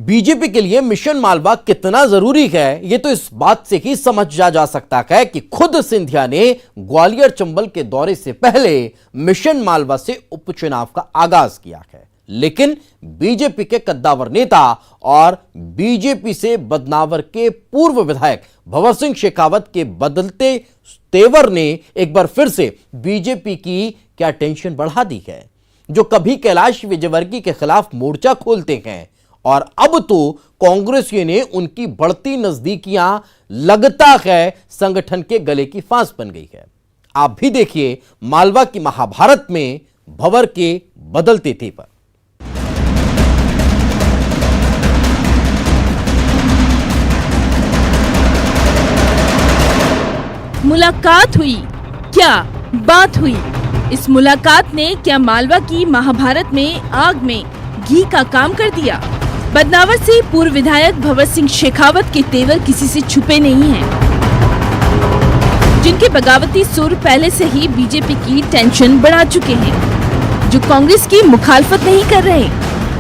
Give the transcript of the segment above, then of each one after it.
BJP के लिए mission Malwa कितना जरूरी है, यह तो इस बात से ही समझा जा सकता है कि खुद सिंधिया ने ग्वालियर चंबल के दौरे से पहले मिशन मालवा से उपचुनाव का आगाज किया है। लेकिन बीजेपी के कद्दावर नेता और बीजेपी से बदनावर के पूर्व विधायक भंवर सिंह शेखावत के बदलते तेवर ने एक बार फिर से बीजेपी की क्या टेंशन बढ़ा दी है। जो कभी कैलाश विजयवर्गीय के खिलाफ मोर्चा खोलते हैं और अब तो कांग्रेसियों ने उनकी बढ़ती नजदीकियां लगता है संगठन के गले की फांस बन गई है। आप भी देखिए मालवा की महाभारत में भंवर के बदलते तेवर। मुलाकात हुई, क्या बात हुई। इस मुलाकात ने क्या मालवा की महाभारत में आग में घी का काम कर दिया। बदनावर से पूर्व विधायक भंवर सिंह शेखावत के तेवर किसी से छुपे नहीं हैं, जिनके बगावती सुर पहले से ही बीजेपी की टेंशन बढ़ा चुके हैं, जो कांग्रेस की मुखालफत नहीं कर रहे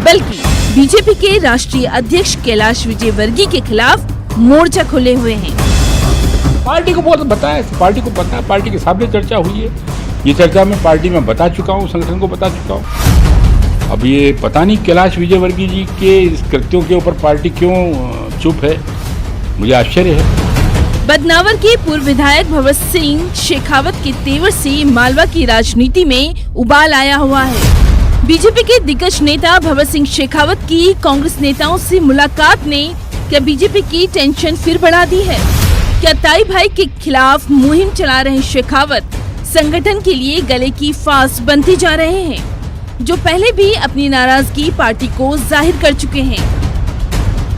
बल्कि बीजेपी के राष्ट्रीय अध्यक्ष कैलाश विजयवर्गीय के खिलाफ मोर्चा खोले हुए हैं। पार्टी को बहुत बताया, पार्टी को पता है, पार्टी के सामने चर्चा हुई है। ये चर्चा मैं पार्टी में बता चुका हूँ, संगठन को बता चुका हूँ। अब ये पता नहीं कैलाश विजयवर्गीय जी के इस कृत्यों के ऊपर पार्टी क्यों चुप है, मुझे आश्चर्य है। बदनावर के पूर्व विधायक भंवर सिंह शेखावत के तेवर से मालवा की राजनीति में उबाल आया हुआ है। बीजेपी के दिग्गज नेता भंवर सिंह शेखावत की कांग्रेस नेताओं से मुलाकात ने क्या बीजेपी की टेंशन फिर बढ़ा दी है। क्या ताई भाई के खिलाफ मुहिम चला रहे शेखावत संगठन के लिए गले की फांस बनते जा रहे हैं, जो पहले भी अपनी नाराजगी पार्टी को जाहिर कर चुके हैं।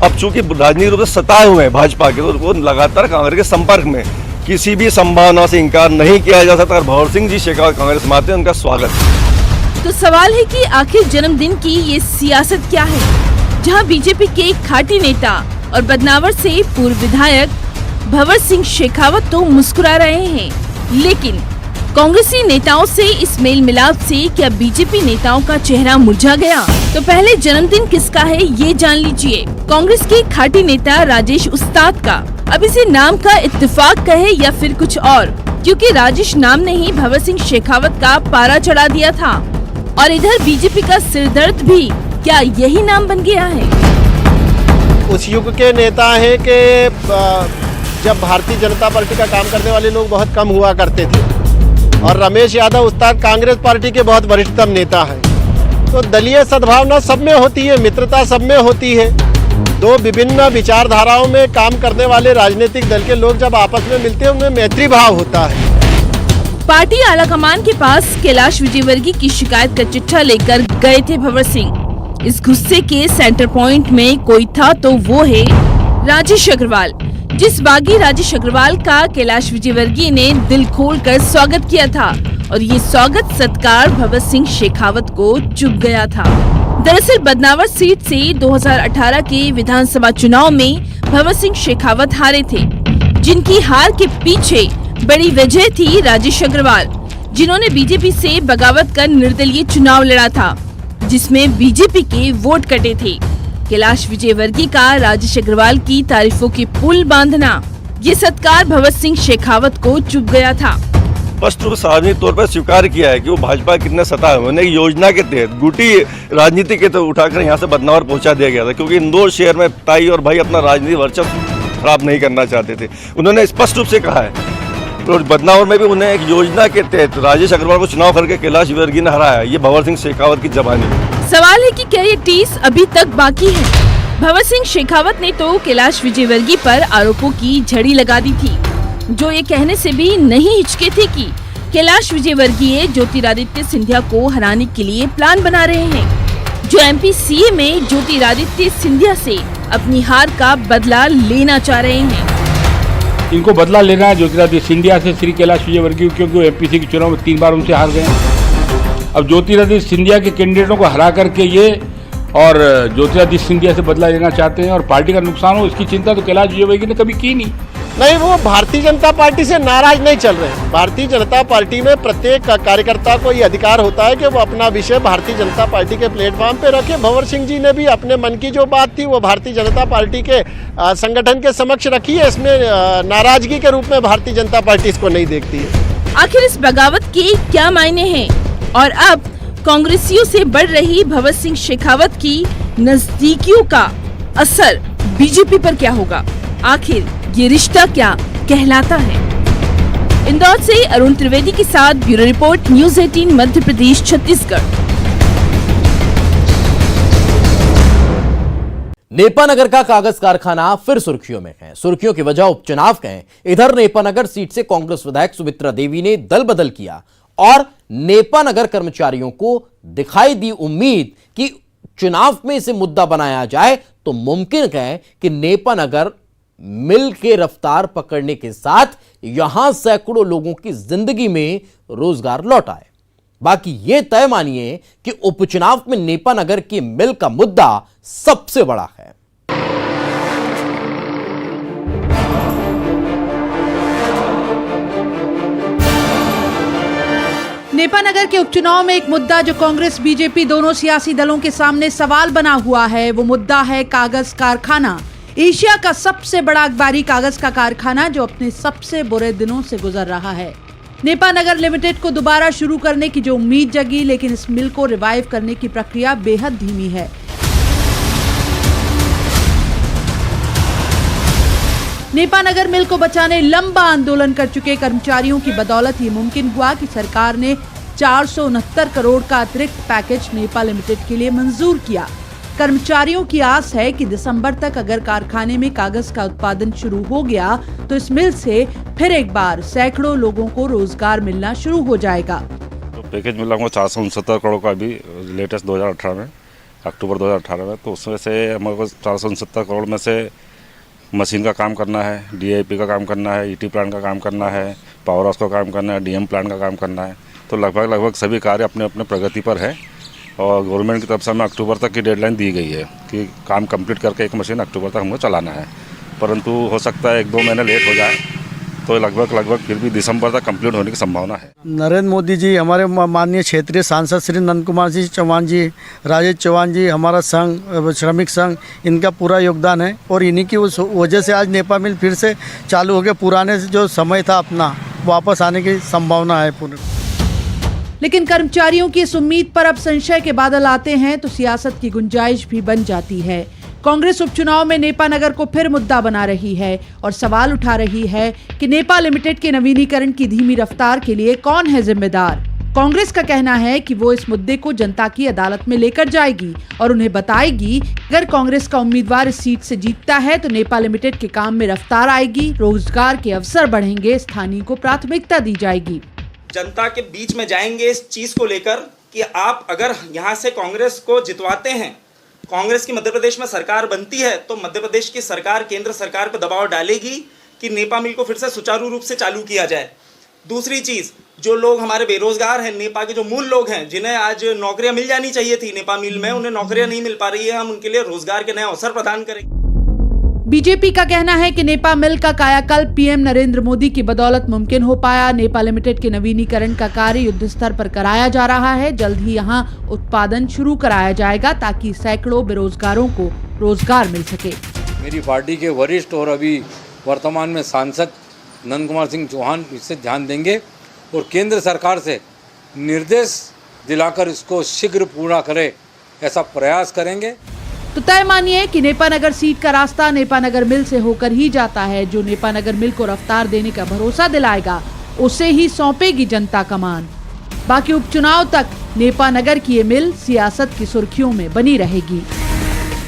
अब चूंकि राजनीतिक रूप से सताए हुए हैं भाजपा के, तो वो लगातार कांग्रेस के संपर्क में, किसी भी संभावना से इंकार नहीं किया जा सकता। भंवर सिंह जी शेखावत कांग्रेस में आते हैं, उनका स्वागत। तो सवाल है कि आखिर जन्मदिन की ये सियासत क्या है, जहां बीजेपी के खाटी नेता और बदनावर से पूर्व विधायक भंवर सिंह शेखावत तो मुस्कुरा रहे हैं, लेकिन कांग्रेसी नेताओं से इस मेल मिलाप से क्या बीजेपी नेताओं का चेहरा मुरझा गया। तो पहले जन्मदिन किसका है ये जान लीजिए। कांग्रेस के खाटी नेता राजेश उस्ताद का। अब इसे नाम का इत्तेफाक कहे या फिर कुछ और, क्योंकि राजेश नाम ने ही भंवर सिंह शेखावत का पारा चढ़ा दिया था। और इधर बीजेपी का सिरदर्द भी क्या यही नाम बन गया है। उस युग के नेता है कि जब भारतीय जनता पार्टी का काम करने वाले लोग बहुत कम हुआ करते थे और रमेश यादव उस्ताद कांग्रेस पार्टी के बहुत वरिष्ठतम नेता हैं। तो दलीय सद्भावना सब में होती है, मित्रता सब में होती है। दो विभिन्न विचारधाराओं में काम करने वाले राजनीतिक दल के लोग जब आपस में मिलते हैं, उनमें मैत्री भाव होता है। पार्टी आलाकमान के पास कैलाश विजयवर्गीय की शिकायत का चिट्ठा लेकर गए थे भंवर सिंह। इस गुस्से के सेंटर पॉइंट में कोई था तो वो है राजेश अग्रवाल। जिस बागी राजेश अग्रवाल का कैलाश विजयवर्गीय ने दिल खोलकर स्वागत किया था, और ये स्वागत सत्कार भंवर सिंह शेखावत को चुभ गया था। दरअसल बदनावर सीट से 2018 के विधानसभा चुनाव में भंवर सिंह शेखावत हारे थे, जिनकी हार के पीछे बड़ी वजह थी राजेश अग्रवाल, जिन्होंने बीजेपी से बगावत कर निर्दलीय चुनाव लड़ा था, जिसमें बीजेपी के वोट कटे थे। कैलाश विजयवर्गीय का राजेश अग्रवाल की तारीफों के पुल बांधना, ये सत्कार भंवर सिंह शेखावत को चुभ गया था। स्पष्ट रूप से सार्वजनिक तौर पर स्वीकार किया है कि वो भाजपा कितने सताए हुए। उन्हें योजना के तहत गुटी राजनीति के तहत उठाकर यहाँ से बदनावर पहुँचा दिया गया था, क्योंकि इंदौर शहर में ताई और भाई अपना राजनीतिक वर्चस्व खराब नहीं करना चाहते थे। उन्होंने स्पष्ट रूप से कहा है, तो बदनावर में भी उन्हें एक योजना के तहत राजेश अग्रवाल को चुनाव करके कैलाश विजयवर्गीय ने हराया। ये भंवर सिंह शेखावत की जबानी। सवाल है कि क्या ये टीस अभी तक बाकी है। भंवर सिंह शेखावत ने तो कैलाश विजयवर्गीय पर आरोपों की झड़ी लगा दी थी, जो ये कहने से भी नहीं हिचके थे कि कैलाश विजयवर्गीय ज्योतिरादित्य सिंधिया को हराने के लिए प्लान बना रहे हैं, जो एमपी सीए में ज्योतिरादित्य सिंधिया से अपनी हार का बदला लेना चाह रहे हैं। इनको बदला लेना है ज्योतिरादित्य सिंधिया से, श्री कैलाश विजयवर्गीय, क्योंकि वो एमपीसी के चुनाव में 3 बार उनसे हार गए। अब ज्योतिरादित्य सिंधिया के कैंडिडेटों को हरा करके ये और ज्योतिरादित्य सिंधिया से बदला लेना चाहते हैं और पार्टी का नुकसान हो, इसकी चिंता तो कैलाश विजयवर्गीय ने कभी की नहीं। नहीं, वो भारतीय जनता पार्टी से नाराज नहीं चल रहे हैं। भारतीय जनता पार्टी में प्रत्येक कार्यकर्ता को ये अधिकार होता है कि वो अपना विषय भारतीय जनता पार्टी के प्लेटफॉर्म पे रखे। भंवर सिंह जी ने भी अपने मन की जो बात थी वो भारतीय जनता पार्टी के संगठन के समक्ष रखी है। इसमें नाराजगी के रूप में भारतीय जनता पार्टी इसको नहीं देखती है। आखिर इस बगावत के क्या मायने हैं और अब कांग्रेसियों से बढ़ रही भंवर सिंह शेखावत की नजदीकियों का असर बीजेपी पर क्या होगा? आखिर ये रिश्ता क्या कहलाता है? इंदौर से अरुण त्रिवेदी के साथ bureau report, news 18 Madhya Pradesh Chhattisgarh. Nepanagar का कागज कारखाना फिर सुर्खियों में है। सुर्खियों की वजह उपचुनाव के हैं। इधर नेपानगर सीट से कांग्रेस विधायक सुमित्रा देवी ने दल बदल किया और नेपानगर कर्मचारियों को दिखाई दी उम्मीद कि चुनाव में इसे मुद्दा बनाया जाए तो मुमकिन है कि नेपानगर मिल के रफ्तार पकड़ने के साथ यहां सैकड़ों लोगों की जिंदगी में रोजगार लौट आए। बाकी यह तय मानिए कि उपचुनाव में नेपानगर की मिल का मुद्दा सबसे बड़ा है। नेपानगर के उपचुनाव में एक मुद्दा जो कांग्रेस बीजेपी दोनों सियासी दलों के सामने सवाल बना हुआ है, वो मुद्दा है कागज कारखाना। एशिया का सबसे बड़ा अखबारी कागज का कारखाना जो अपने सबसे बुरे दिनों से गुजर रहा है। नेपानगर लिमिटेड को दोबारा शुरू करने की जो उम्मीद जगी, लेकिन इस मिल को रिवाइव करने की प्रक्रिया बेहद धीमी है। नेपानगर मिल को बचाने लंबा आंदोलन कर चुके कर्मचारियों की बदौलत ये मुमकिन हुआ कि सरकार ने 469 करोड़ का अतिरिक्त पैकेज नेपा लिमिटेड के लिए मंजूर किया। कर्मचारियों की आस है कि दिसंबर तक अगर कारखाने में कागज का उत्पादन शुरू हो गया तो इस मिल से फिर एक बार सैकड़ों लोगों को रोजगार मिलना शुरू हो जाएगा। तो पैकेज मिला हुआ 469 करोड़ का अभी लेटेस्ट 2018 में, अक्टूबर 2018 में, तो उसमें से हमारे को 469 करोड़ में से मशीन का काम करना है, DIP का काम करना है, ET प्लांट का काम करना है, पावर हाउस का काम करना है, DM प्लांट का काम करना है। तो लगभग सभी कार्य अपने अपने प्रगति पर है और गवर्नमेंट की तरफ से हमें अक्टूबर तक की डेडलाइन दी गई है कि काम कंप्लीट करके एक मशीन अक्टूबर तक हमको चलाना है। परंतु हो सकता है 1-2 महीने लेट हो जाए, तो लगभग फिर भी दिसंबर तक कंप्लीट होने की संभावना है। नरेंद्र मोदी जी, हमारे माननीय क्षेत्रीय सांसद श्री नंद कुमार जी चौहान जी, राजेश चौहान जी, हमारा संघ श्रमिक संघ, इनका पूरा योगदान है और इन्हीं की उस वजह से आज नेपा मिल फिर से चालू हो गया। पुराने जो समय था अपना वापस आने की संभावना है पूर्ण। लेकिन कर्मचारियों की इस उम्मीद पर अब संशय के बादल आते हैं तो सियासत की गुंजाइश भी बन जाती है। कांग्रेस उपचुनाव में नेपानगर को फिर मुद्दा बना रही है और सवाल उठा रही है कि नेपा लिमिटेड के नवीनीकरण की धीमी रफ्तार के लिए कौन है जिम्मेदार। कांग्रेस का कहना है कि वो इस मुद्दे को जनता की अदालत में लेकर जाएगी और उन्हें बताएगी अगर कांग्रेस का उम्मीदवार इस सीट से जीतता है तो नेपा लिमिटेड के काम में रफ्तार आएगी, रोजगार के अवसर बढ़ेंगे, स्थानीय को प्राथमिकता दी जाएगी। जनता के बीच में जाएंगे इस चीज को लेकर कि आप अगर यहाँ से कांग्रेस को जितवाते हैं, कांग्रेस की मध्य प्रदेश में सरकार बनती है तो मध्य प्रदेश की सरकार केंद्र सरकार पर दबाव डालेगी कि नेपा मिल को फिर से सुचारू रूप से चालू किया जाए। दूसरी चीज, जो लोग हमारे बेरोजगार हैं, नेपा के जो मूल लोग हैं जिन्हें आज नौकरियां मिल जानी चाहिए थी नेपा मिल में, उन्हें नौकरियां नहीं मिल पा रही है, हम उनके लिए रोजगार के नए अवसर प्रदान करेंगे। बीजेपी का कहना है कि नेपा मिल का कायाकल्प पीएम नरेंद्र मोदी की बदौलत मुमकिन हो पाया। नेपा लिमिटेड के नवीनीकरण का कार्य युद्ध स्तर पर कराया जा रहा है। जल्द ही यहां उत्पादन शुरू कराया जाएगा ताकि सैकड़ों बेरोजगारों को रोजगार मिल सके। मेरी पार्टी के वरिष्ठ और अभी वर्तमान में सांसद नंद कुमार सिंह चौहान इससे ध्यान देंगे और केंद्र सरकार से निर्देश दिलाकर इसको शीघ्र पूरा करे ऐसा प्रयास करेंगे। तो तय मानिए कि नेपानगर सीट का रास्ता नेपानगर मिल से होकर ही जाता है। जो नेपानगर मिल को रफ्तार देने का भरोसा दिलाएगा उसे ही सौंपेगी जनता कमान। बाकी उपचुनाव तक नेपानगर की ये मिल सियासत की सुर्खियों में बनी रहेगी।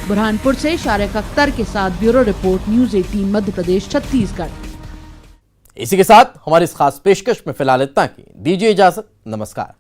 बुरहानपुर से शारिक अख्तर के साथ bureau report, news 18 Madhya Pradesh Chhattisgarh. इसी के साथ हमारी इस खास पेशकश में फिलहाल इतना ही। दीजिए इजाजत, नमस्कार।